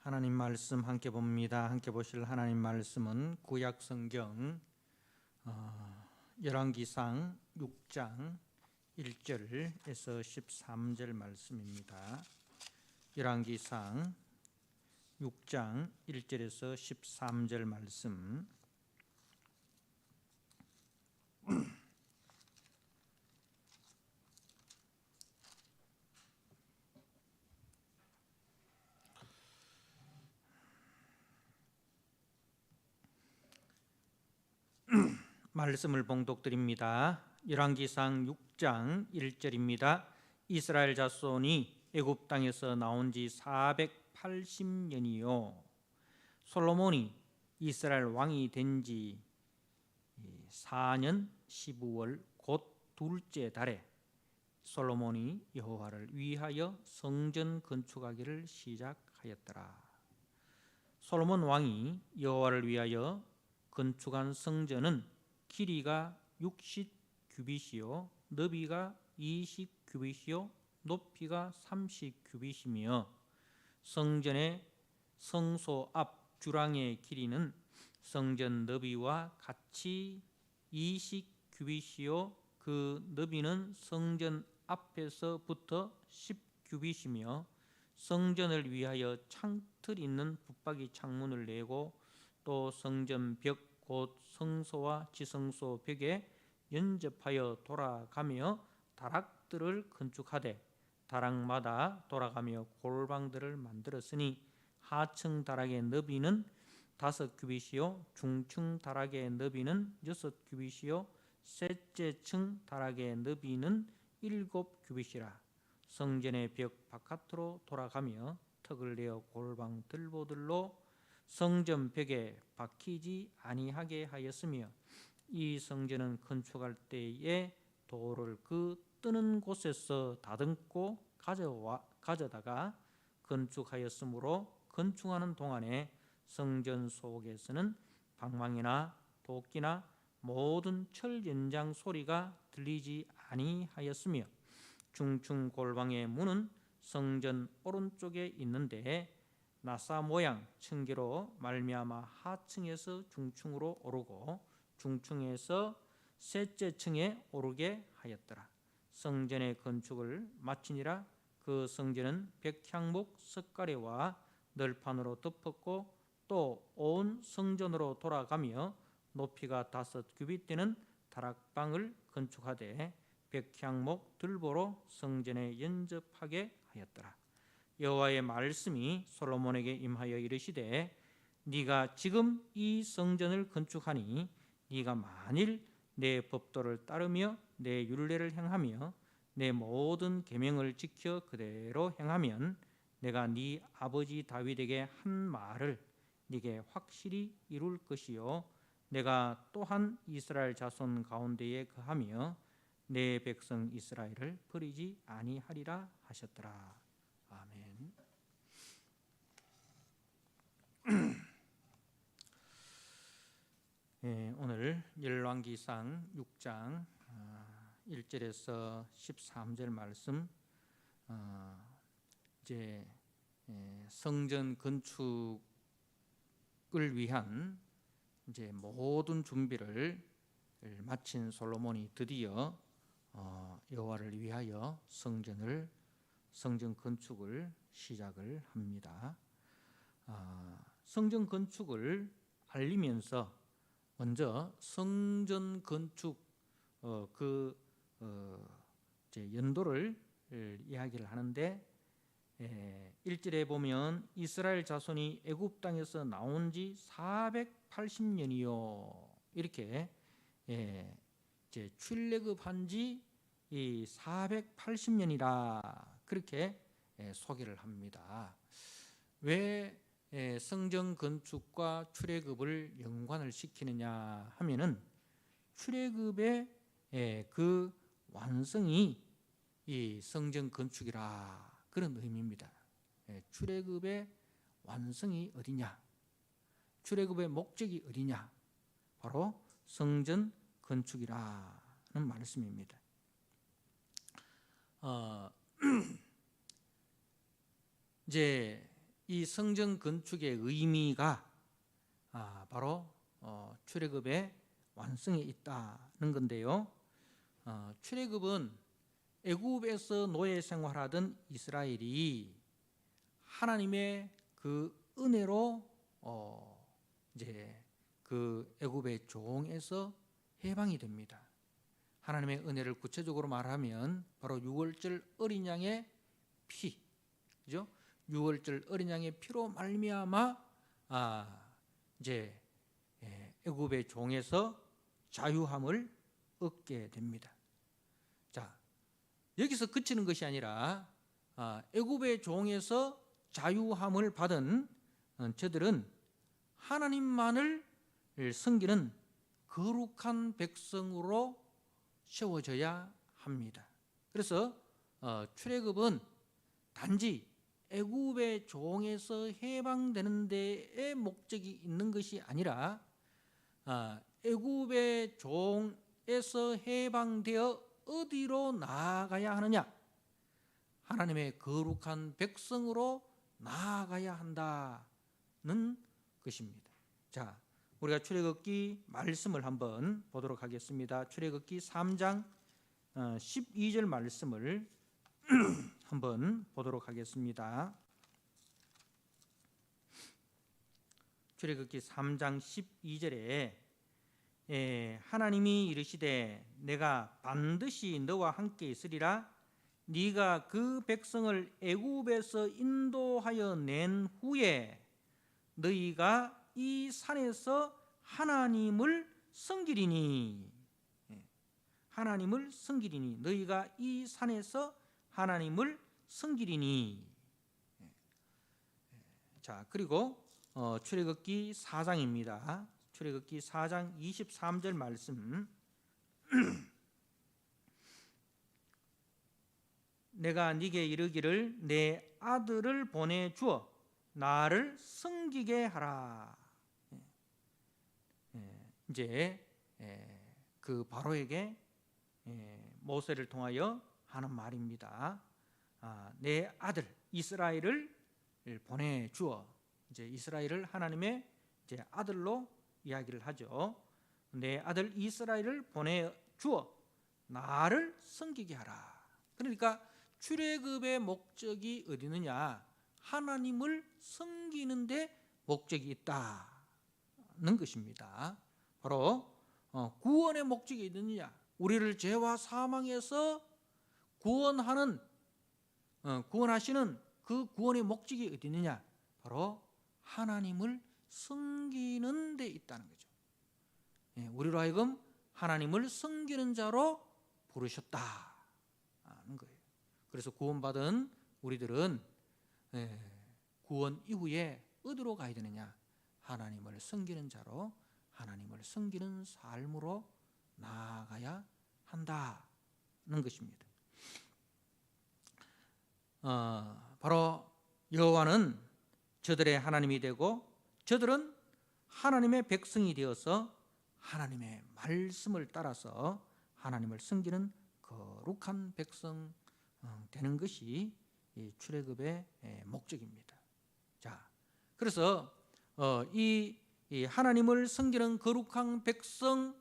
하나님 말씀 함께 봅니다. 함께 보실 하나님 말씀은 구약 성경 열왕기상 6장 1절에서 13절 말씀입니다. 열왕기상 6장 1절에서 13절 말씀. 말씀을 봉독드립니다. 열왕기상 6장 1절입니다. 이스라엘 자손이 애굽 땅에서 나온 지 480년이요 솔로몬이 이스라엘 왕이 된 지 4년 15월 곧 둘째 달에 솔로몬이 여호와를 위하여 성전 건축하기를 시작하였더라. 솔로몬 왕이 여호와를 위하여 건축한 성전은 길이가 60규빗이요 너비가 20규빗이요 높이가 30규빗이며 성전의 성소 앞 주랑의 길이는 성전 너비와 같이 20규빗이요 그 너비는 성전 앞에서부터 10규빗이며 성전을 위하여 창틀 있는 붙박이 창문을 내고 또 성전 벽 곧 성소와 지성소 벽에 연접하여 돌아가며 다락들을 건축하되 다락마다 돌아가며 골방들을 만들었으니 하층 다락의 너비는 5규빗이요 중층 다락의 너비는 6규빗이요 셋째 층 다락의 너비는 7규빗이라. 성전의 벽 바깥으로 돌아가며 턱을 내어 골방 들보들로 성전 벽에 박히지 아니하게 하였으며 이 성전은 건축할 때에 돌을 그 뜨는 곳에서 다듬고 가져다가 건축하였으므로 건축하는 동안에 성전 속에서는 방망이나 도끼나 모든 철 연장 소리가 들리지 아니하였으며 중층 골방의 문은 성전 오른쪽에 있는데 나사 모양 층계로 말미암아 하층에서 중층으로 오르고 중층에서 셋째 층에 오르게 하였더라. 성전의 건축을 마치니라. 그 성전은 백향목 석가래와 널판으로 덮었고 또 온 성전으로 돌아가며 높이가 5규빗 되는 다락방을 건축하되 백향목 들보로 성전에 연접하게 하였더라. 여호와의 말씀이 솔로몬에게 임하여 이르시되 네가 지금 이 성전을 건축하니 네가 만일 내 법도를 따르며 내 율례를 행하며 내 모든 계명을 지켜 그대로 행하면 내가 네 아버지 다윗에게 한 말을 네게 확실히 이룰 것이요 내가 또한 이스라엘 자손 가운데에 거하며 내 백성 이스라엘을 버리지 아니하리라 하셨더라. 아멘. 오늘 열왕기상 6장 1절에서 13절 말씀 이제 성전 건축을 위한 이제 모든 준비를 마친 솔로몬이 드디어 여호와를 위하여 성전 건축을 시작을 합니다. 성전 건축을 알리면서 먼저 성전 건축 이제 연도를 이야기를 하는데 1절에 보면 이스라엘 자손이 애굽 땅에서 나온 지 480년이요 이렇게 이제 출애굽한 지 480년이라 그렇게 소개를 합니다. 왜 성전 건축과 출애굽을 연관을 시키느냐 하면은 출애굽의 그 완성이 이 성전 건축이라 그런 의미입니다. 출애굽의 완성이 어디냐? 출애굽의 목적이 어디냐? 바로 성전 건축이라는 말씀입니다. 이제 이 성전 건축의 의미가 바로 출애굽의 완성에 있다는 건데요. 출애굽은 애굽에서 노예 생활하던 이스라엘이 하나님의 그 은혜로 이제 그 애굽의 종에서 해방이 됩니다. 하나님의 은혜를 구체적으로 말하면 바로 유월절 어린 양의 피, 그죠? 유월절 어린 양의 피로 말미암아 이제 애굽의 종에서 자유함을 얻게 됩니다. 자, 여기서 그치는 것이 아니라 애굽의 종에서 자유함을 받은 저들은 하나님만을 섬기는 거룩한 백성으로 세워져야 합니다. 그래서 출애굽은 단지 애굽의 종에서 해방되는 데에 목적이 있는 것이 아니라 애굽의 종에서 해방되어 어디로 나아가야 하느냐? 하나님의 거룩한 백성으로 나아가야 한다는 것입니다. 자, 우리가 출애굽기 말씀을 한번 보도록 하겠습니다. 출애굽기 3장 12절 말씀을 한번 보도록 하겠습니다. 출애굽기 3장 12절에 하나님이 이르시되 내가 반드시 너와 함께 있으리라. 네가 그 백성을 애굽에서 인도하여 낸 후에 너희가 이 산에서 하나님을 섬기리니, 하나님을 섬기리니, 너희가 이 산에서 하나님을 섬기리니. 자, 그리고 출애굽기 4장입니다. 출애굽기 4장 23절 말씀. 내가 네게 이르기를 내 아들을 보내주어 나를 섬기게 하라. 이제 그 바로에게 모세를 통하여 하는 말입니다. 내 아들 이스라엘을 보내주어, 이제 이스라엘을 하나님의 이제 아들로 이야기를 하죠. 내 아들 이스라엘을 보내주어 나를 섬기게 하라. 그러니까 출애굽의 목적이 어디 있느냐? 하나님을 섬기는데 목적이 있다는 것입니다. 바로 구원의 목적이 있느냐? 우리를 죄와 사망에서 구원하시는 그 구원의 목적이 어디 있느냐? 바로 하나님을 섬기는 데 있다는 거죠. 우리로 하여금 하나님을 섬기는 자로 부르셨다는 거예요. 그래서 구원받은 우리들은 구원 이후에 어디로 가야 되느냐? 하나님을 섬기는 자로, 하나님을 섬기는 삶으로 나아가야 한다는 것입니다. 바로 여호와는 저들의 하나님이 되고 저들은 하나님의 백성이 되어서 하나님의 말씀을 따라서 하나님을 섬기는 거룩한 백성 되는 것이 이 출애굽의 목적입니다. 자, 그래서 이 하나님을 섬기는 거룩한 백성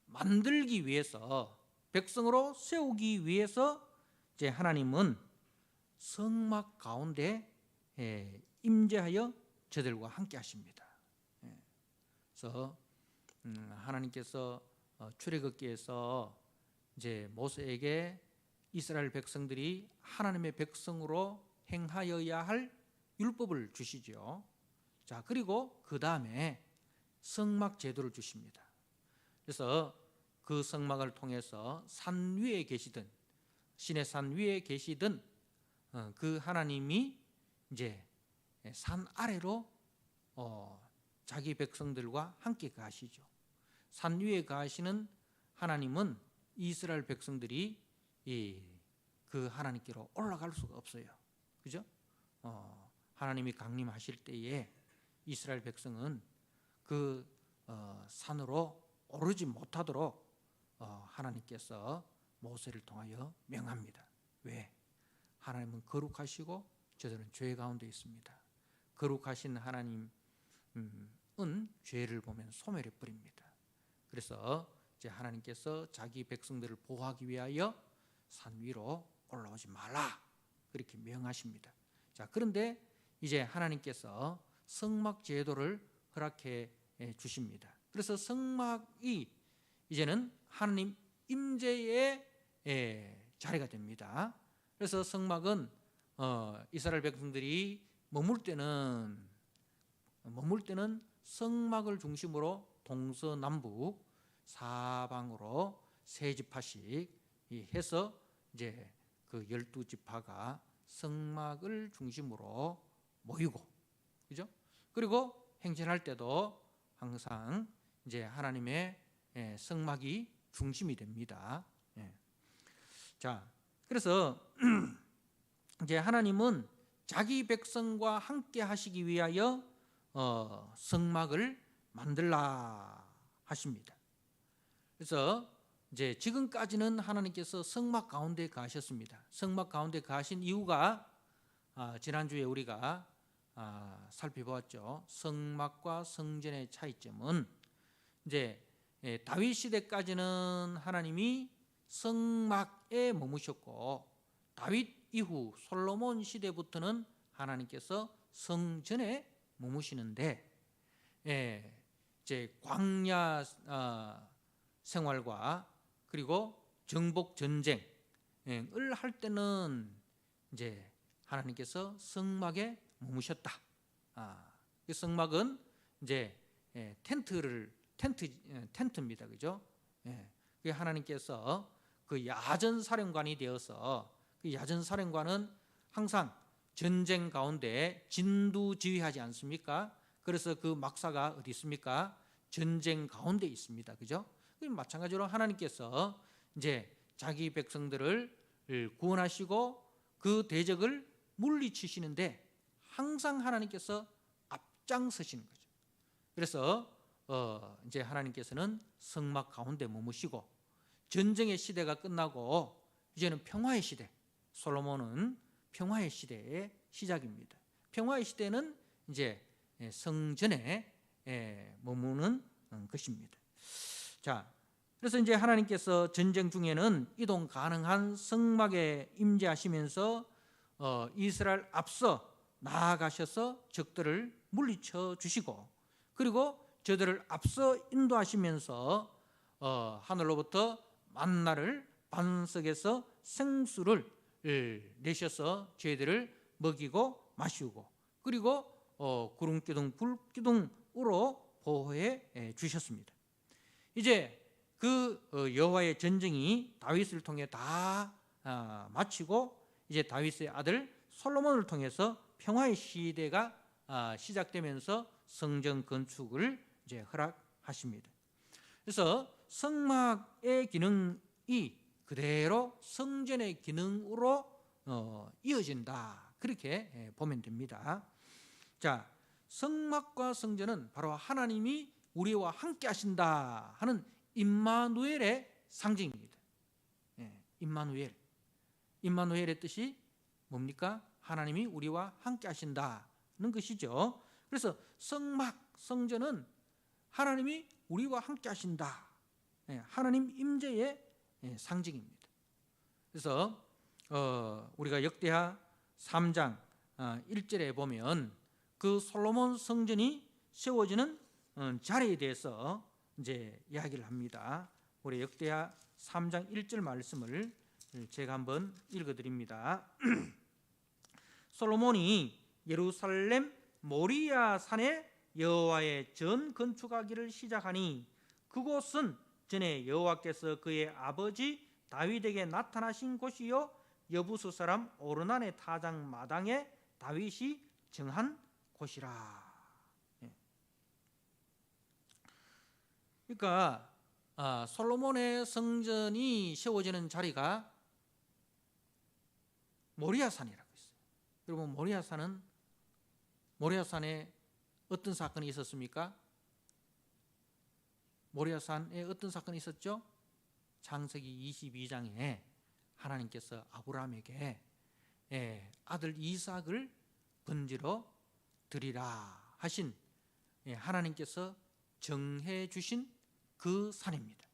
만들기 위해서, 백성으로 세우기 위해서 이제 하나님은 성막 가운데 임재하여 저들과 함께 하십니다. 그래서 하나님께서 출애굽기에서 이제 모세에게 이스라엘 백성들이 하나님의 백성으로 행하여야 할 율법을 주시죠. 자, 그리고 그 다음에 성막 제도를 주십니다. 그래서 그 성막을 통해서 산 위에 계시든 신의 산 위에 계시든 그 하나님이 이제 산 아래로 자기 백성들과 함께 가시죠. 산 위에 가시는 하나님은 이스라엘 백성들이 그 하나님께로 올라갈 수가 없어요. 그죠? 하나님이 강림하실 때에 이스라엘 백성은 그 산으로 오르지 못하도록 하나님께서 모세를 통하여 명합니다. 왜? 하나님은 거룩하시고 저들은 죄 가운데 있습니다. 거룩하신 하나님은 죄를 보면 소멸해 버립니다. 그래서 이제 하나님께서 자기 백성들을 보호하기 위하여 산 위로 올라오지 말라 그렇게 명하십니다. 자, 그런데 이제 하나님께서 성막 제도를 허락해 주십니다. 그래서 성막이 이제는 하나님 임재의 자리가 됩니다. 그래서 성막은 이스라엘 백성들이 머물 때는 성막을 중심으로 동서남북 사방으로 세 지파씩 해서 이제 그 12지파가 성막을 중심으로 모이고, 그죠? 그리고 행진할 때도 항상 이제 하나님의 성막이 중심이 됩니다. 자, 그래서 이제 하나님은 자기 백성과 함께 하시기 위하여 성막을 만들라 하십니다. 그래서 이제 지금까지는 하나님께서 성막 가운데 가셨습니다. 성막 가운데 가신 이유가 지난주에 우리가 살펴보았죠. 성막과 성전의 차이점은 이제 다윗 시대까지는 하나님이 성막에 머무셨고, 다윗 이후 솔로몬 시대부터는 하나님께서 성전에 머무시는데, 이제 광야 생활과 그리고 정복 전쟁을 할 때는 이제 하나님께서 성막에 머무셨다. 그 성막은 이제 텐트입니다, 그죠? 그 하나님께서 그 야전 사령관이 되어서, 그 야전 사령관은 항상 전쟁 가운데 진두지휘하지 않습니까? 그래서 그 막사가 어디 있습니까? 전쟁 가운데 있습니다, 그죠? 마찬가지로 하나님께서 이제 자기 백성들을 구원하시고 그 대적을 물리치시는데 항상 하나님께서 앞장서시는 거죠. 그래서 이제 하나님께서는 성막 가운데 머무시고, 전쟁의 시대가 끝나고 이제는 평화의 시대, 솔로몬은 평화의 시대의 시작입니다. 평화의 시대는 이제 성전에 머무는 것입니다. 자, 그래서 이제 하나님께서 전쟁 중에는 이동 가능한 성막에 임재하시면서 이스라엘 앞서 나아가셔서 적들을 물리쳐 주시고, 그리고 저들을 앞서 인도하시면서 하늘로부터 만나를 반석에서 생수를 내셔서 저희들을 먹이고 마시고, 그리고 구름기둥 불기둥으로 보호해 주셨습니다. 이제 그 여호와의 전쟁이 다윗을 통해 다 마치고 이제 다윗의 아들 솔로몬을 통해서 평화의 시대가 시작되면서 성전 건축을 이제 허락하십니다. 그래서 성막의 기능이 그대로 성전의 기능으로 이어진다, 그렇게 보면 됩니다. 자, 성막과 성전은 바로 하나님이 우리와 함께 하신다 하는 임마누엘의 상징입니다. 임마누엘의 뜻이 뭡니까? 하나님이 우리와 함께 하신다는 것이죠. 그래서 성막, 성전은 하나님이 우리와 함께 하신다, 하나님 임재의 상징입니다. 그래서 우리가 역대하 3장 1절에 보면 그 솔로몬 성전이 세워지는 자리에 대해서 이제 이야기를 합니다. 우리 역대하 3장 1절 말씀을 제가 한번 읽어드립니다. 솔로몬이 예루살렘 모리아 산에 여호와의 전 건축하기를 시작하니 그곳은 전에 여호와께서 그의 아버지 다윗에게 나타나신 곳이요 여부수 사람 오르난의 타작 마당에 다윗이 정한 곳이라. 그러니까 솔로몬의 성전이 세워지는 자리가 모리아산이라고 있어요. 여러분, 모리아산에 어떤 사건이 있었습니까? 모리아산에 어떤 사건이 있었죠? 창세기 22장에 하나님께서 아브라함에게 아들 이삭을 번지러 드리라 하신 하나님께서 정해 주신 그 산입니다.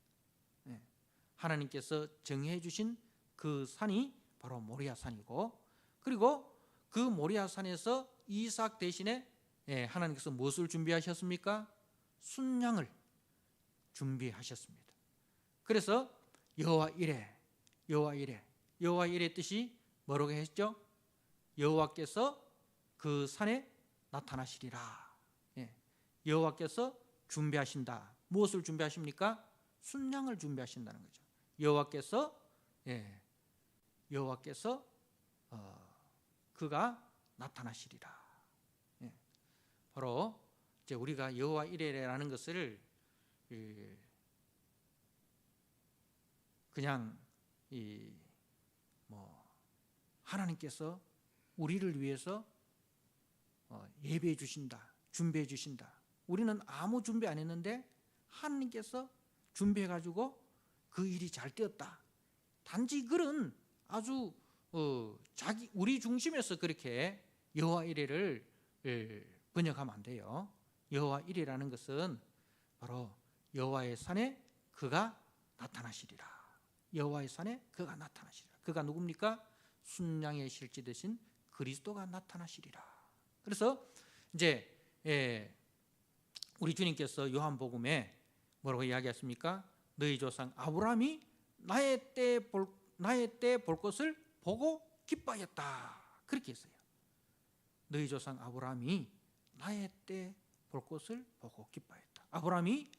하나님께서 정해 주신 그 산이 바로 모리아 산이고, 그리고 그 모리아 산에서 이삭 대신에 하나님께서 무엇을 준비하셨습니까? 순양을 준비하셨습니다. 그래서 여호와 이레, 여호와 이레, 여호와 이레의 뜻이 뭐라고 했죠? 여호와께서 그 산에 나타나시리라. 여호와께서 준비하신다. 무엇을 준비하십니까? 순양을 준비하신다는 거죠. 여호와께서 그가 나타나시리라. 바로 이제 우리가 여호와 이레라는 것을 그냥 하나님께서 우리를 위해서 예배해 주신다, 준비해 주신다. 우리는 아무 준비 안 했는데 하나님께서 준비해 가지고 그 일이 잘 되었다. 단지 그런 아주 우리 중심에서 그렇게 여호와 이레를 번역하면 안 돼요. 여호와 이레라는 것은 바로 여호와의 산에 그가 나타나시리라. 여호와의 산에 그가 나타나시리라. 그가 누굽니까? 순양의 실제 되신 그리스도가 나타나시리라. 그래서 이제 우리 주님께서 요한복음에 뭐라고 이야기했습니까? 너희 조상 아브라함이 나의 때 볼 것을 보고 기뻐하였다. 그렇게 했어요. 너희 조상 아브라함이 나의 때 볼 것을 보고 기뻐하였다. 아브라함이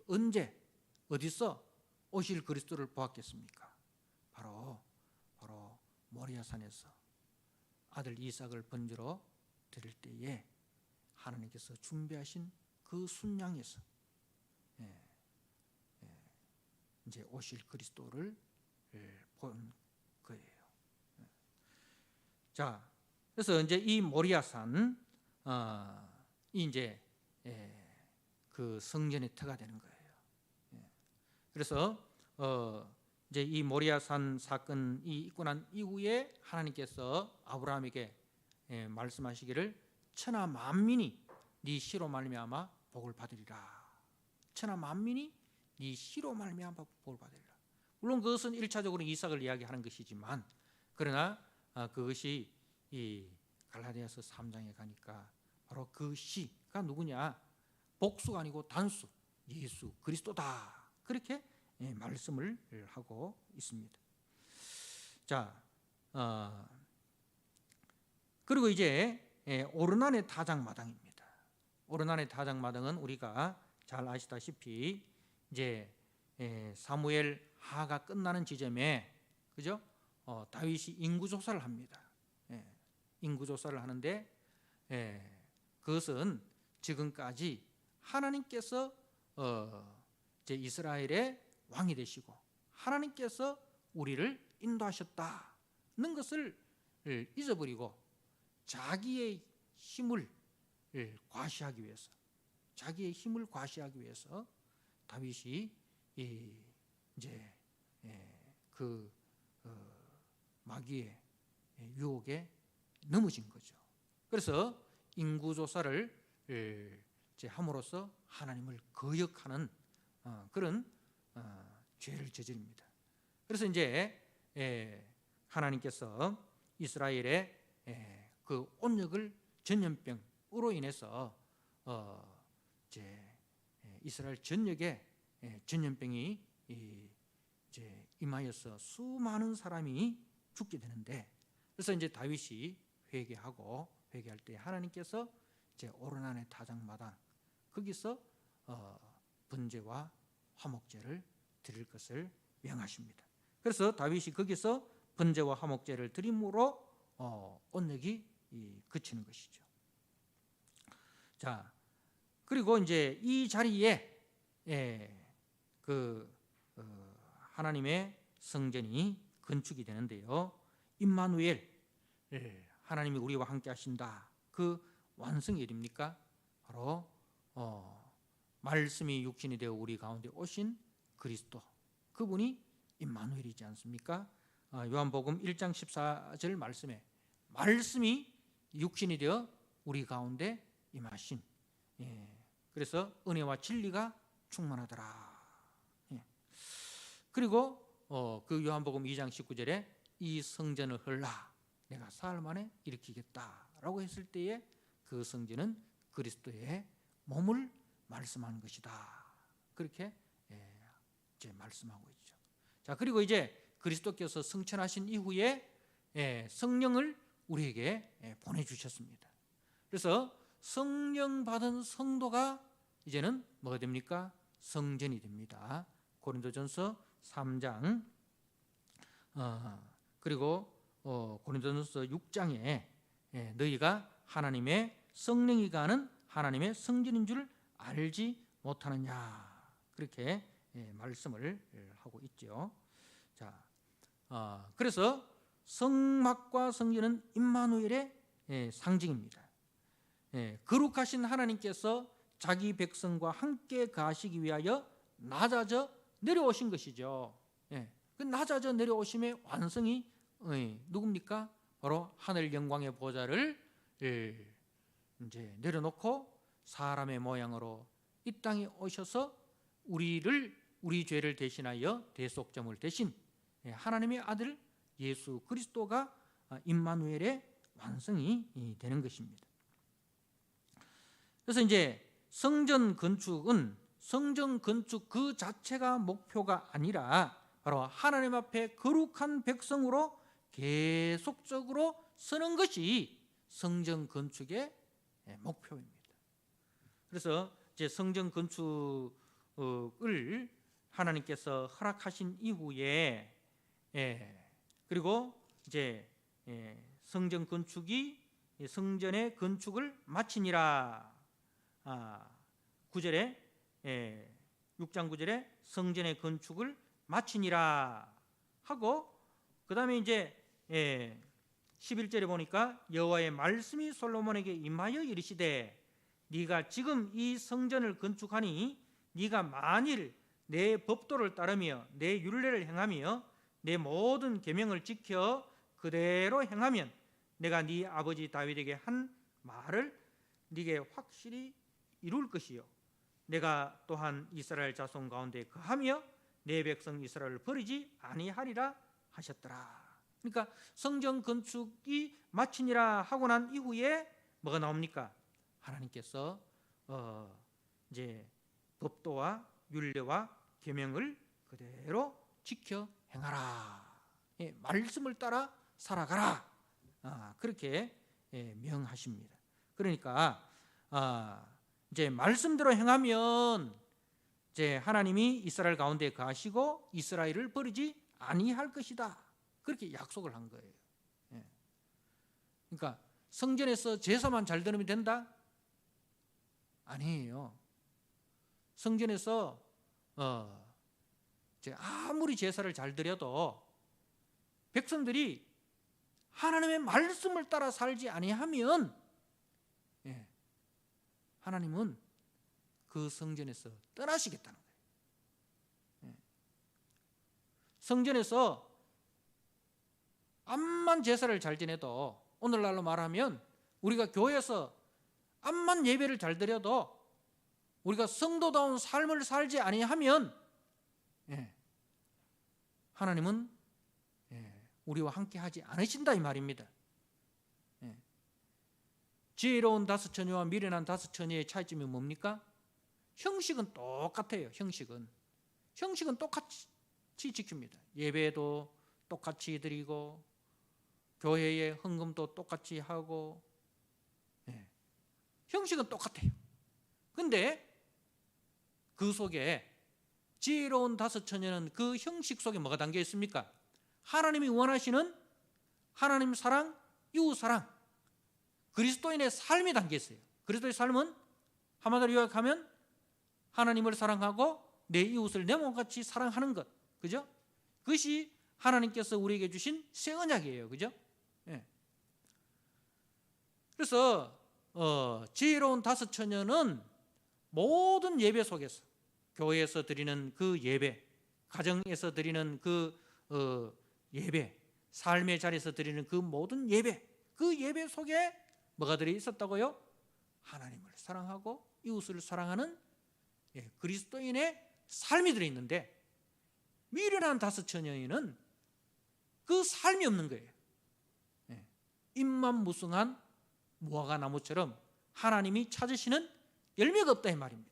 언제 어디서 오실 그리스도를 보았겠습니까? 바로 모리아산에서 아들 이삭을 번지러 드릴 때에 하나님께서 준비하신 그 순양에서 이제 오실 그리스도를 본 거예요. 자, 그래서 이제 이 모리아산 이제 그 성전의 터가 되는 거예요. 그래서 이제 이 모리아산 사건이 있고 난 이후에 하나님께서 아브라함에게 말씀하시기를 천하 만민이 네 씨로 말미암아 복을 받으리라. 천하 만민이 네 씨로 말미암아 복을 받으리라. 물론 그것은 1차적으로 이삭을 이야기하는 것이지만, 그러나 그것이 이 갈라디아서 3장에 가니까 바로 그 씨가 누구냐? 복수가 아니고 단수, 예수 그리스도다. 그렇게 말씀을 하고 있습니다. 자, 그리고 이제 오르난의 타작마당입니다. 오르난의 타작마당은 우리가 잘 아시다시피 이제 사무엘 하가 끝나는 지점에, 그죠? 다윗이 인구조사를 합니다. 인구조사를 하는데 그것은 지금까지 하나님께서 이제 이스라엘의 왕이 되시고 하나님께서 우리를 인도하셨다는 것을 잊어버리고 자기의 힘을 과시하기 위해서 다윗이 이제 그 마귀의 유혹에 넘어진 거죠. 그래서 인구조사를 이제 함으로써 하나님을 거역하는 그런 죄를 저지릅니다. 그래서 이제 하나님께서 이스라엘의 그 온역을 전염병으로 인해서 이제 이스라엘 전역에 전염병이 이제 임하여서 수많은 사람이 죽게 되는데, 그래서 이제 다윗이 회개할 때 하나님께서 이제 오르난의 타작마당 거기서 번제와 화목제를 드릴 것을 명하십니다. 그래서 다윗이 거기서 번제와 화목제를 드림으로 온역이 그치는 것이죠. 자, 그리고 이제 이 자리에 그 하나님의 성전이 건축이 되는데요. 임마누엘, 하나님이 우리와 함께 하신다. 그 완성일입니까? 바로 말씀이 육신이 되어 우리 가운데 오신 그리스도, 그분이 임마누엘이지 않습니까? 요한복음 1장 14절 말씀에 말씀이 육신이 되어 우리 가운데 임하신, 그래서 은혜와 진리가 충만하더라. 그리고 그 요한복음 2장 19절에 이 성전을 헐라 내가 사흘 만에 일으키겠다라고 했을 때에 그 성전은 그리스도의 몸을 말씀하는 것이다. 그렇게 이제 말씀하고 있죠. 자, 그리고 이제 그리스도께서 승천하신 이후에 성령을 우리에게 보내주셨습니다. 그래서 성령 받은 성도가 이제는 뭐가 됩니까? 성전이 됩니다. 고린도전서 3장 그리고 고린도전서 6장에 너희가 하나님의 성령이 가는 하나님의 성전인 줄 알지 못하느냐 그렇게 말씀을 하고 있죠. 자, 그래서 성막과 성전은 임마누엘의 상징입니다. 거룩하신 하나님께서 자기 백성과 함께 가시기 위하여 낮아져 내려오신 것이죠. 그 낮아져 내려오심의 완성이 누굽니까? 바로 하늘 영광의 보좌를 이제 내려놓고 사람의 모양으로 이 땅에 오셔서 우리 죄를 대신하여 대속점을 대신 하나님의 아들 예수 그리스도가 임마누엘의 완성이 되는 것입니다. 그래서 이제 성전 건축은 성전 건축 그 자체가 목표가 아니라 바로 하나님 앞에 거룩한 백성으로 계속적으로 서는 것이 성전 건축의 목표입니다. 그래서 이제 성전 건축을 하나님께서 허락하신 이후에 그리고 이제 성전 건축이 성전의 건축을 마치니라. 9절에 6장 9절에 성전의 건축을 마치니라 하고 그 다음에 이제 11절에 보니까 여호와의 말씀이 솔로몬에게 임하여 이르시되 네가 지금 이 성전을 건축하니 네가 만일 내 법도를 따르며 내 율례를 행하며 내 모든 계명을 지켜 그대로 행하면 내가 네 아버지 다윗에게 한 말을 네게 확실히 이룰 것이요 내가 또한 이스라엘 자손 가운데 거하며 내 백성 이스라엘을 버리지 아니하리라 하셨더라. 그러니까 성전 건축이 마치니라 하고 난 이후에 뭐가 나옵니까? 하나님께서 이제 법도와 율례와 계명을 그대로 지켜 행하라. 말씀을 따라 살아가라. 그렇게 명하십니다. 그러니까 이제 말씀대로 행하면 이제 하나님이 이스라엘 가운데 거하시고 이스라엘을 버리지 아니할 것이다. 그렇게 약속을 한 거예요. 그러니까 성전에서 제사만 잘 드리면 된다? 아니에요. 성전에서 이제 아무리 제사를 잘 드려도 백성들이 하나님의 말씀을 따라 살지 아니하면 하나님은 그 성전에서 떠나시겠다는 거예요. 성전에서 암만 제사를 잘 지내도 오늘날로 말하면 우리가 교회에서 암만 예배를 잘 드려도 우리가 성도다운 삶을 살지 아니하면 하나님은 우리와 함께 하지 않으신다 이 말입니다. 지혜로운 다섯 처녀와 미련한 다섯 처녀의 차이점이 뭡니까? 형식은 똑같아요. 형식은 똑같이 지킵니다. 예배도 똑같이 드리고 교회의 헌금도 똑같이 하고 형식은 똑같아요. 근데 그 속에 지혜로운 다섯 처녀는 그 형식 속에 뭐가 담겨 있습니까? 하나님이 원하시는 하나님 사랑, 이웃 사랑, 그리스도인의 삶이 담겨 있어요. 그리스도의 삶은 한마디로 요약하면 하나님을 사랑하고 내 이웃을 내 몸같이 사랑하는 것, 그죠? 그것이 하나님께서 우리에게 주신 새 언약이에요, 그죠? 그래서 지혜로운 다섯 처녀는 모든 예배 속에서 교회에서 드리는 그 예배, 가정에서 드리는 그 예배, 삶의 자리에서 드리는 그 모든 예배, 그 예배 속에 뭐가 들어 있었다고요? 하나님을 사랑하고 이웃을 사랑하는 그리스도인의 삶이 들어 있는데, 미련한 다섯천 여인은 그 삶이 없는 거예요. 잎만 무성한 무화과 나무처럼 하나님이 찾으시는 열매가 없다 이 말입니다.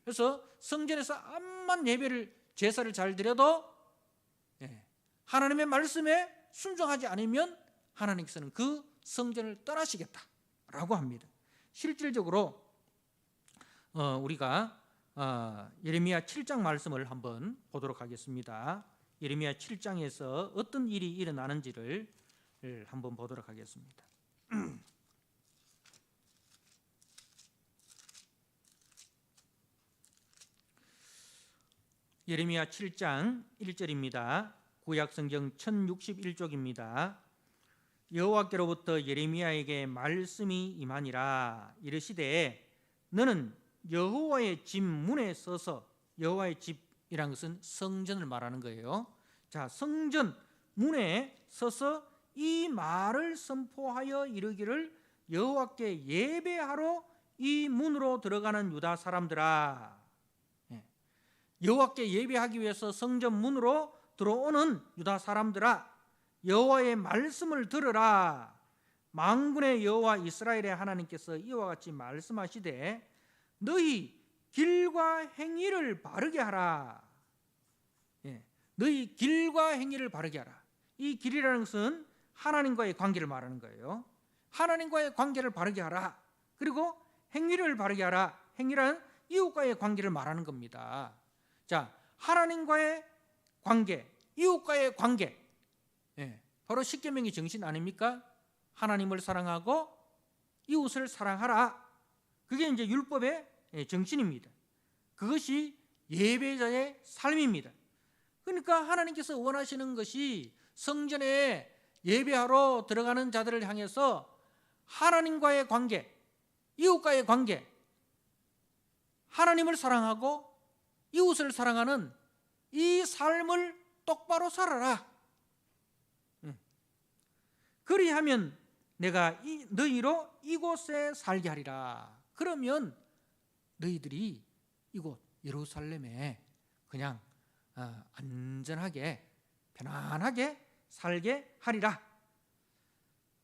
그래서 성전에서 암만 예배를 제사를 잘 드려도 하나님의 말씀에 순종하지 않으면 하나님께서는 그 성전을 떠나시겠다라고 합니다. 실질적으로 우리가 예레미야 7장 말씀을 한번 보도록 하겠습니다. 예레미야 7장에서 어떤 일이 일어나는지를 한번 보도록 하겠습니다. 예레미야 7장 1절입니다. 구약성경 1061쪽입니다. 여호와께로부터 예레미야에게 말씀이 임하니라. 이르시되 너는 여호와의 집 문에 서서, 여호와의 집이란 것은 성전을 말하는 거예요. 자, 성전 문에 서서 이 말을 선포하여 이르기를 여호와께 예배하러 이 문으로 들어가는 유다 사람들아. 여호와께 예배하기 위해서 성전 문으로 들어오는 유다 사람들아, 여호와의 말씀을 들으라. 만군의 여호와 이스라엘의 하나님께서 이와 같이 말씀하시되 너희 길과 행위를 바르게 하라. 너희 길과 행위를 바르게 하라. 이 길이라는 것은 하나님과의 관계를 말하는 거예요. 하나님과의 관계를 바르게 하라. 그리고 행위를 바르게 하라. 행위란 이웃과의 관계를 말하는 겁니다. 자, 하나님과의 관계, 이웃과의 관계, 바로 십계명의 정신 아닙니까? 하나님을 사랑하고 이웃을 사랑하라. 그게 이제 율법의 정신입니다. 그것이 예배자의 삶입니다. 그러니까 하나님께서 원하시는 것이 성전에 예배하러 들어가는 자들을 향해서 하나님과의 관계, 이웃과의 관계, 하나님을 사랑하고 이웃을 사랑하는 이 삶을 똑바로 살아라. 그리하면 내가 너희로 이곳에 살게 하리라. 그러면 너희들이 이곳 예루살렘에 그냥 안전하게 편안하게 살게 하리라.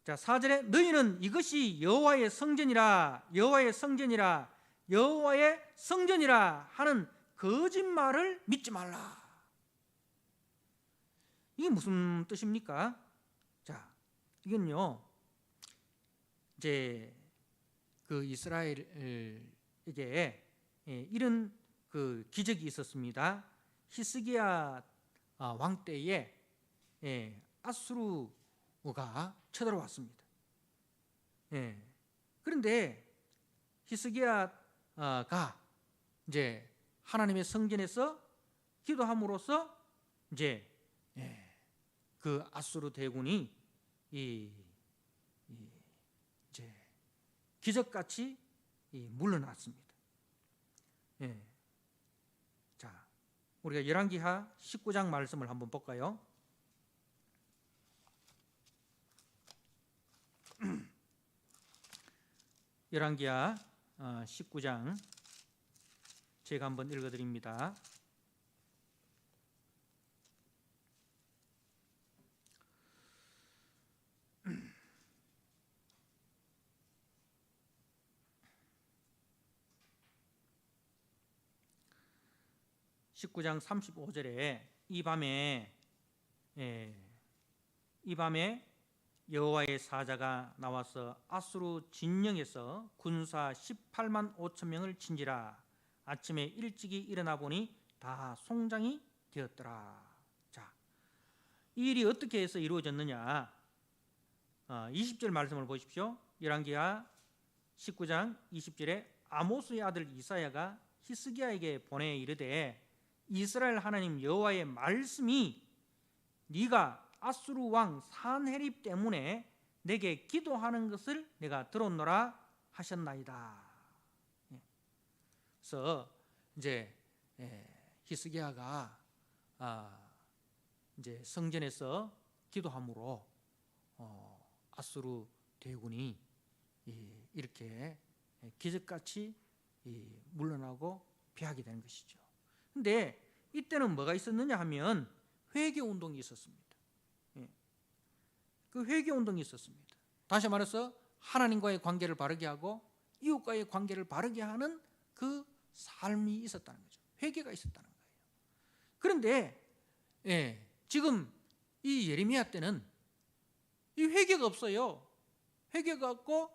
자, 4절에 너희는 이것이 여호와의 성전이라, 여호와의 성전이라, 여호와의 성전이라 하는 거짓말을 믿지 말라. 이게 무슨 뜻입니까? 자, 이건요, 이제 그 이스라엘에게 이런 그 기적이 있었습니다. 히스기야 왕 때에 아수르가 쳐들어왔습니다. 그런데 히스기야가 이제 하나님의 성전에서 기도함으로써 이제 그 아수르 대군이 이제 기적같이 물러났습니다. 자, 우리가 열왕기하 19장 말씀을 한번 볼까요? 열왕기하 19장 제가 한번 읽어드립니다. (19장 35절에) 이 밤에 여호와의 사자가 나와서 아수르 진영에서 군사 18만 5천 명을 친지라. 아침에 일찍이 일어나 보니 다 송장이 되었더라. 자, 이 일이 어떻게 해서 이루어졌느냐? 20절 말씀을 보십시오. 열왕기하 19장 20절에 아모스의 아들 이사야가 히스기야에게 보내 이르되 이스라엘 하나님 여호와의 말씀이 네가 아수르 왕 산헤립 때문에 내게 기도하는 것을 내가 들었노라 하셨나이다. 그래서 이제 히스기야가 이제 성전에서 기도함으로 아수르 대군이 이렇게 기적같이 물러나고 피하게 되는 것이죠. 근데 이때는 뭐가 있었느냐 하면 회개 운동이 있었습니다. 그 회개 운동이 있었습니다. 다시 말해서 하나님과의 관계를 바르게 하고 이웃과의 관계를 바르게 하는 그 삶이 있었다는 거죠. 회개가 있었다는 거예요. 그런데 지금 이 예레미야 때는 이 회개가 없어요. 회개가 없고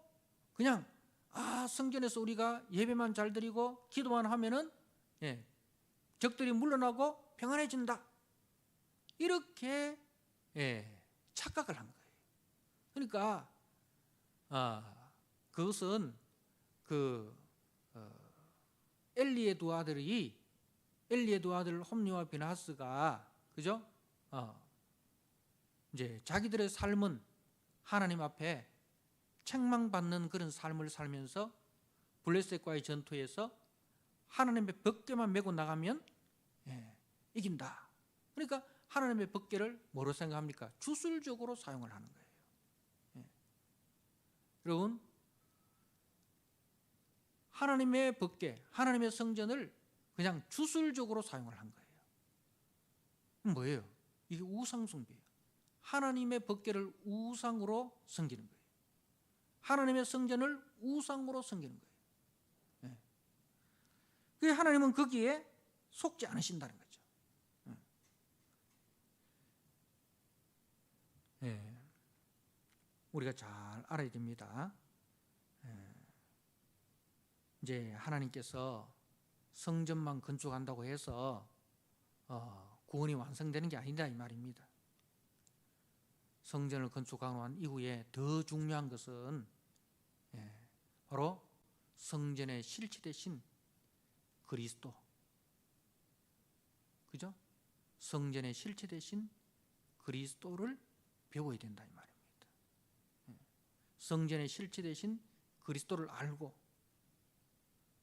그냥 성전에서 우리가 예배만 잘 드리고 기도만 하면은 적들이 물러나고 평안해진다, 이렇게 착각을 한 거예요. 그러니까 그것은 엘리의 두 아들 홈리와 비나하스가 그죠? 이제 자기들의 삶은 하나님 앞에 책망받는 그런 삶을 살면서 블레셋과의 전투에서 하나님의 법궤만 메고 나가면 이긴다. 그러니까 하나님의 법궤를 뭐로 생각합니까? 주술적으로 사용을 하는 거예요. 여러분, 하나님의 법궤, 하나님의 성전을 그냥 주술적으로 사용을 한 거예요. 뭐예요? 이게 우상숭배예요. 하나님의 법궤를 우상으로 섬기는 거예요. 하나님의 성전을 우상으로 섬기는 거예요. 그 하나님은 거기에 속지 않으신다는 거죠. 우리가 잘 알아야 됩니다. 이제 하나님께서 성전만 건축한다고 해서 구원이 완성되는 게 아니다 이 말입니다. 성전을 건축하고 난 이후에 더 중요한 것은 바로 성전의 실체 대신 그리스도, 그죠? 성전의 실체 대신 그리스도를 배워야 된다 이 말입니다. 성전의 실체 대신 그리스도를 알고,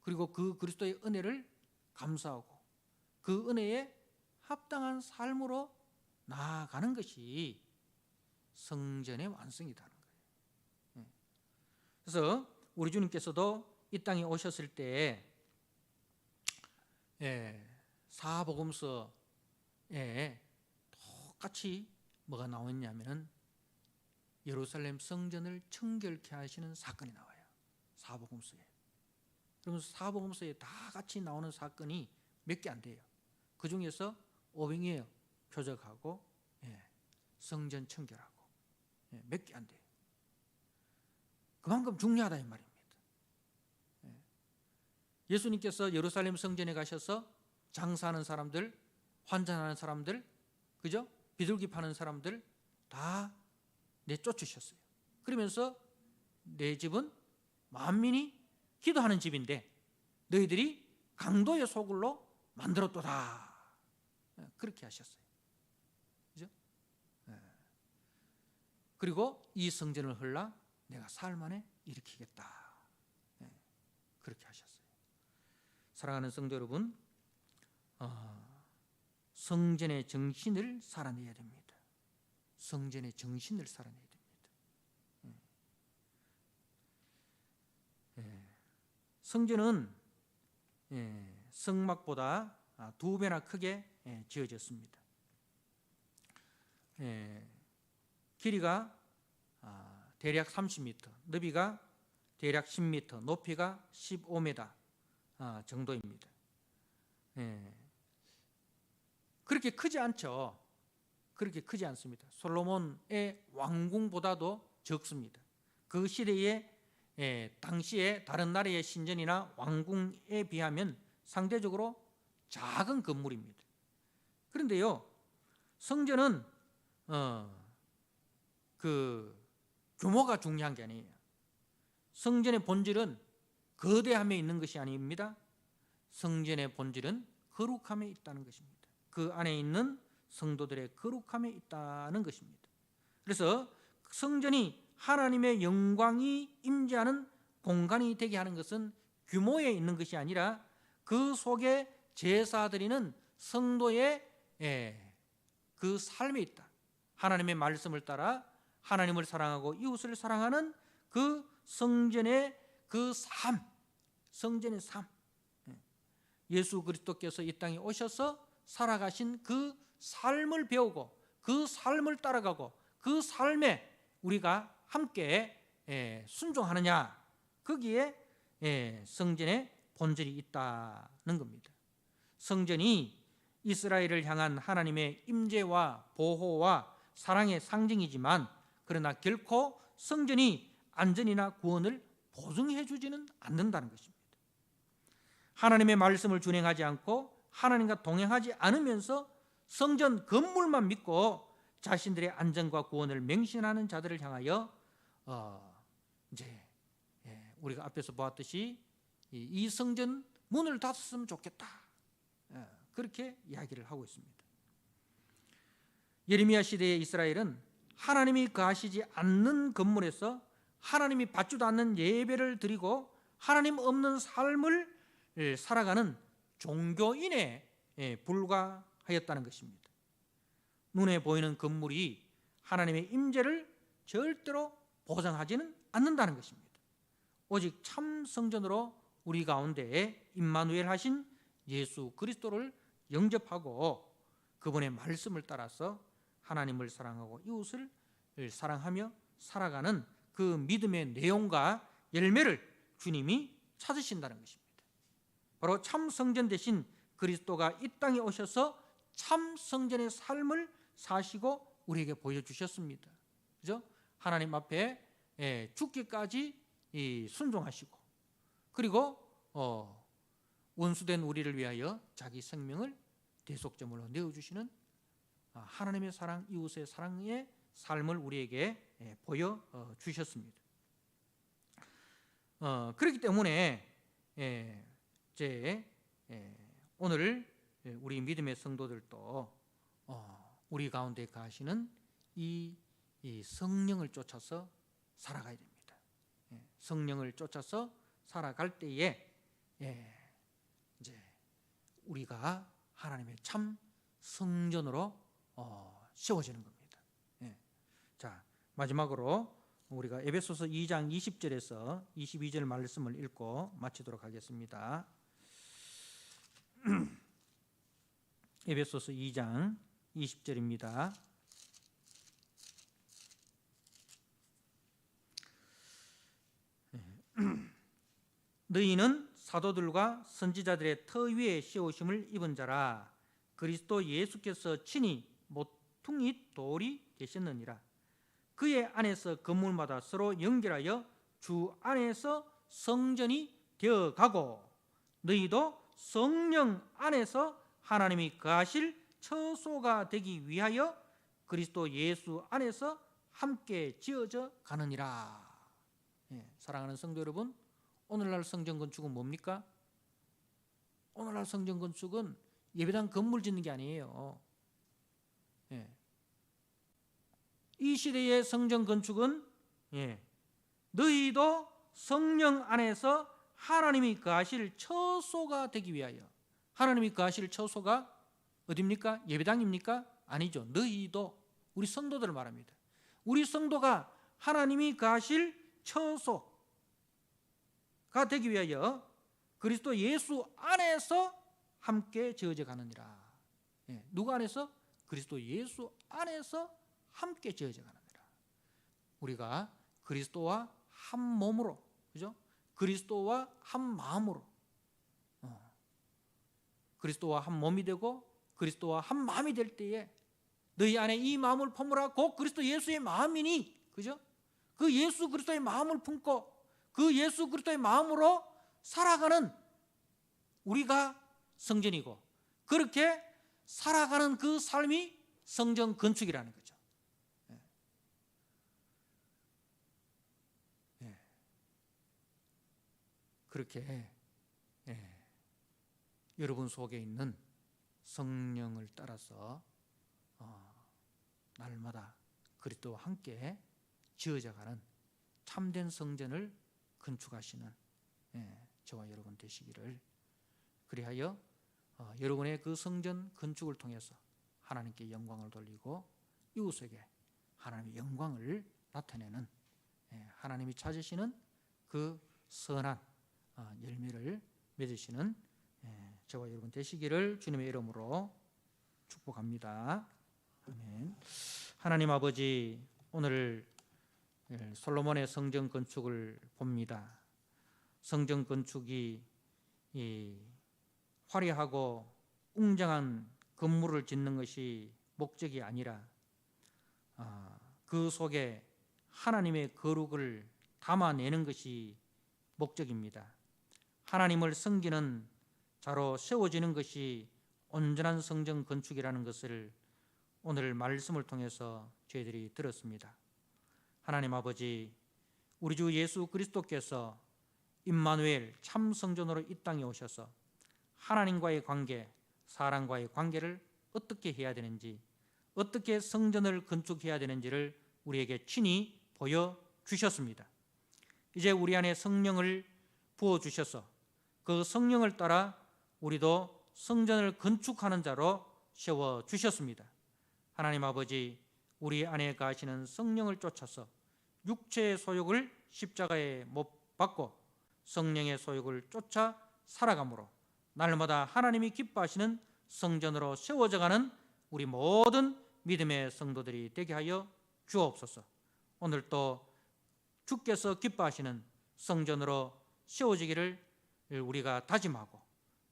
그리고 그 그리스도의 은혜를 감사하고 그 은혜에 합당한 삶으로 나아가는 것이 성전의 완성이라는 거예요. 그래서 우리 주님께서도 이 땅에 오셨을 때 사복음서에 똑같이 뭐가 나왔냐면은 예루살렘 성전을 청결케 하시는 사건이 나와요. 사복음서에. 그러면서 사복음서에 다 같이 나오는 사건이 몇 개 안 돼요. 그 중에서 오병이어 표적하고 성전 청결하고 몇 개 안 돼요. 그만큼 중요하다 이 말입니다. 예수님께서 예루살렘 성전에 가셔서 장사하는 사람들, 환전하는 사람들, 그죠? 비둘기 파는 사람들 다 내쫓으셨어요. 그러면서 내 집은 만민이 기도하는 집인데 너희들이 강도의 소굴로 만들었도다. 그렇게 하셨어요. 그죠? 그리고 이 성전을 헐라 내가 사흘 만에 일으키겠다. 그렇게 하셨어요. 사랑하는 성도 여러분, 성전의 정신을 살아내야 됩니다. 성전의 정신을 살아내야 됩니다. 성전은 성막보다 2배나 크게 지어졌습니다. 길이가 대략 30m, 너비가 대략 10m, 높이가 15m 정도입니다. 그렇게 크지 않죠. 그렇게 크지 않습니다. 솔로몬의 왕궁보다도 적습니다. 그 시대에 당시에 다른 나라의 신전이나 왕궁에 비하면 상대적으로 작은 건물입니다. 그런데요, 성전은 그 규모가 중요한 게 아니에요. 성전의 본질은 거대함에 있는 것이 아닙니다. 성전의 본질은 거룩함에 있다는 것입니다. 그 안에 있는 성도들의 거룩함에 있다는 것입니다. 그래서 성전이 하나님의 영광이 임재하는 공간이 되게 하는 것은 규모에 있는 것이 아니라 그 속에 제사 드리는 성도의 그 삶에 있다. 하나님의 말씀을 따라 하나님을 사랑하고 이웃을 사랑하는 그 성전의 그 삶, 성전의 삶. 예수 그리스도께서 이 땅에 오셔서 살아가신 그 삶을 배우고 그 삶을 따라가고 그 삶에 우리가 함께 순종하느냐, 거기에 성전의 본질이 있다는 겁니다. 성전이 이스라엘을 향한 하나님의 임재와 보호와 사랑의 상징이지만, 그러나 결코 성전이 안전이나 구원을 보증해 주지는 않는다는 것입니다. 하나님의 말씀을 준행하지 않고 하나님과 동행하지 않으면서 성전 건물만 믿고 자신들의 안전과 구원을 맹신하는 자들을 향하여 이제 우리가 앞에서 보았듯이 이 성전 문을 닫았으면 좋겠다, 그렇게 이야기를 하고 있습니다. 예레미야 시대의 이스라엘은 하나님이 거하시지 않는 건물에서 하나님이 받지도 않는 예배를 드리고 하나님 없는 삶을 살아가는 종교인에 불과하였다는 것입니다. 눈에 보이는 건물이 하나님의 임재를 절대로 보장하지는 않는다는 것입니다. 오직 참 성전으로 우리 가운데 임마누엘 하신 예수 그리스도를 영접하고 그분의 말씀을 따라서 하나님을 사랑하고 이웃을 사랑하며 살아가는 그 믿음의 내용과 열매를 주님이 찾으신다는 것입니다. 바로 참 성전 대신 그리스도가 이 땅에 오셔서 참 성전의 삶을 사시고 우리에게 보여주셨습니다. 그죠? 하나님 앞에 죽기까지 순종하시고, 그리고 원수된 우리를 위하여 자기 생명을 대속제물로 내어주시는 하나님의 사랑, 이웃의 사랑의 삶을 우리에게 보여주셨습니다. 그렇기 때문에 이제 오늘 우리 믿음의 성도들도 우리 가운데 가시는 이 성령을 쫓아서 살아가야 됩니다. 성령을 쫓아서 살아갈 때에 이제 우리가 하나님의 참 성전으로 세워지는 겁니다. 자, 마지막으로 우리가 에베소서 2장 20절에서 22절 말씀을 읽고 마치도록 하겠습니다. 에베소서 2장 20절입니다. 너희는 사도들과 선지자들의 터 위에 세우심을 입은 자라. 그리스도 예수께서 친히 모퉁이 돌이 되셨느니라. 그의 안에서 건물마다 서로 연결하여 주 안에서 성전이 되어가고, 너희도 성령 안에서 하나님이 거하실 처소가 되기 위하여 그리스도 예수 안에서 함께 지어져 가느니라. 사랑하는 성도 여러분, 오늘날 성전 건축은 뭡니까? 오늘날 성전 건축은 예배당 건물 짓는 게 아니에요. 이 시대의 성전 건축은 너희도 성령 안에서 하나님이 거하실 처소가 되기 위하여. 하나님이 거하실 처소가 어디입니까? 예배당입니까? 아니죠. 너희도, 우리 성도들을 말합니다. 우리 성도가 하나님이 거하실 처소가 되기 위하여 그리스도 예수 안에서 함께 지어져 가느니라. 누구 안에서? 그리스도 예수 안에서 함께 지어져 가느니라. 우리가 그리스도와 한 몸으로, 그죠? 그리스도와 한 마음으로, 그리스도와 한 몸이 되고 그리스도와 한 마음이 될 때에 너희 안에 이 마음을 품으라 곧 그리스도 예수의 마음이니, 그죠? 그 예수 그리스도의 마음을 품고 그 예수 그리스도의 마음으로 살아가는 우리가 성전이고, 그렇게 살아가는 그 삶이 성전 건축이라는 거죠. 그렇게 여러분 속에 있는 성령을 따라서 날마다 그리스도와 함께 지어져가는 참된 성전을 건축하시는 저와 여러분 되시기를, 그리하여 여러분의 그 성전 건축을 통해서 하나님께 영광을 돌리고 이웃에게 하나님의 영광을 나타내는 하나님이 찾으시는 그 선한 열매를 맺으시는 저와 여러분 되시기를 주님의 이름으로 축복합니다. 아멘. 하나님 아버지, 오늘 솔로몬의 성전 건축을 봅니다. 성전 건축이 이 화려하고 웅장한 건물을 짓는 것이 목적이 아니라 그 속에 하나님의 거룩을 담아내는 것이 목적입니다. 하나님을 섬기는 자로 세워지는 것이 온전한 성전 건축이라는 것을 오늘 말씀을 통해서 저희들이 들었습니다. 하나님 아버지, 우리 주 예수 그리스도께서 임마누엘 참 성전으로 이 땅에 오셔서 하나님과의 관계, 사람과의 관계를 어떻게 해야 되는지, 어떻게 성전을 건축해야 되는지를 우리에게 친히 보여주셨습니다. 이제 우리 안에 성령을 부어주셔서 그 성령을 따라 우리도 성전을 건축하는 자로 세워주셨습니다. 하나님 아버지, 우리 안에 가시는 성령을 쫓아서 육체의 소욕을 십자가에 못 박고 성령의 소욕을 쫓아 살아가므로 날마다 하나님이 기뻐하시는 성전으로 세워져가는 우리 모든 믿음의 성도들이 되게 하여 주옵소서. 오늘 또 주께서 기뻐하시는 성전으로 세워지기를 우리가 다짐하고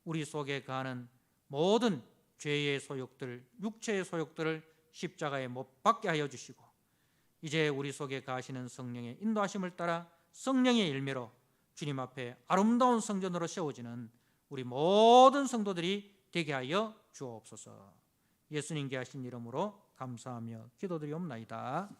우리 속에 거하는 모든 죄의 소욕들, 육체의 소욕들을 십자가에 못 박게 하여 주시고 이제 우리 속에 거하시는 성령의 인도하심을 따라 성령의 열매로 주님 앞에 아름다운 성전으로 세워지는 우리 모든 성도들이 되게 하여 주옵소서. 예수님께 하신 이름으로 감사하며 기도드리옵나이다.